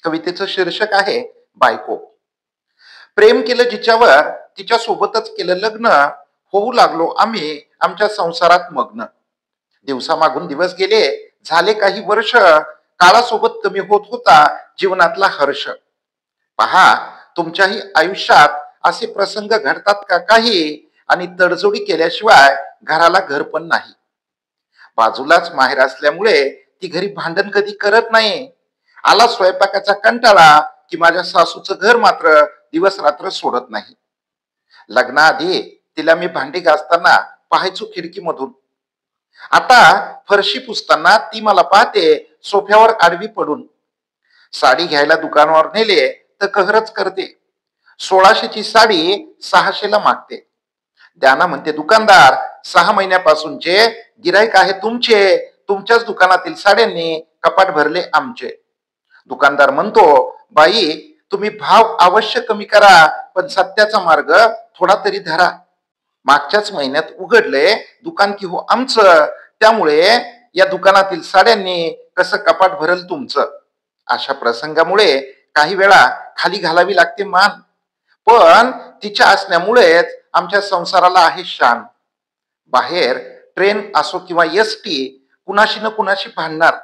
कवितेचं शीर्षक आहे बायको. प्रेम केलं जिच्यावर तिच्या सोबतच केलं लग्न, होऊ लागलो आम्ही आमच्या संसारात मग्न. दिवसामागून दिवस गेले, झाले काही वर्ष, काळासोबत कमी होत होता जीवनातला हर्ष. पहा, तुमच्याही आयुष्यात असे प्रसंग घडतात का काही, आणि तडजोडी केल्याशिवाय घराला घर पण नाही. बाजूलाच माहेर असल्यामुळे ती घरी भांडण कधी करत नाही. आला स्वयंपाकाचा कंटाळा की माझ्या सासूचं घर मात्र दिवस रात्र सोडत नाही. लग्नाआधी तिला मी भांडी घासताना पाहायचो खिडकीमधून. आता फरशी पुसताना ती मला पाहते सोफ्यावर आडवी पडून. साडी घ्यायला दुकानावर नेले तर कहरच करते. 1600ची साडी 600ला मागते. द्याना म्हणते दुकानदार, 6 महिन्यापासूनचे गिराईक आहे तुमचे, तुमच्याच दुकानातील साड्यांनी कपाट भरले आमचे. दुकानदार म्हणतो, बाई तुम्ही भाव अवश्य कमी करा, पण सत्याचा मार्ग थोडा तरी धरा. मागच्याच महिन्यात उघडले दुकान की हो आमचं, त्यामुळे या दुकानातील साड्यांनी कसं कपाट भरल तुमचं. अशा प्रसंगामुळे काही वेळा खाली घालावी लागते मान, पण तिच्या असण्यामुळेच आमच्या संसाराला आहे शान. बाहेर ट्रेन असो किंवा एसटी, कुणाशी न कुणाशी भांडणार.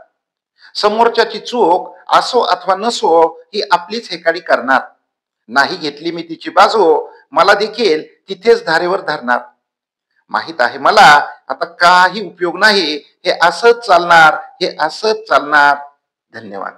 समोरच्याची चूक असो अथवा नसो, ही आपलीच हेकाडी करणार. नाही घेतली मी तिची बाजू, मला देखील तिथेच धारेवर धरणार. माहित आहे मला आता काही उपयोग नाही, हे असंच चालणार, हे असंच चालणार. धन्यवाद.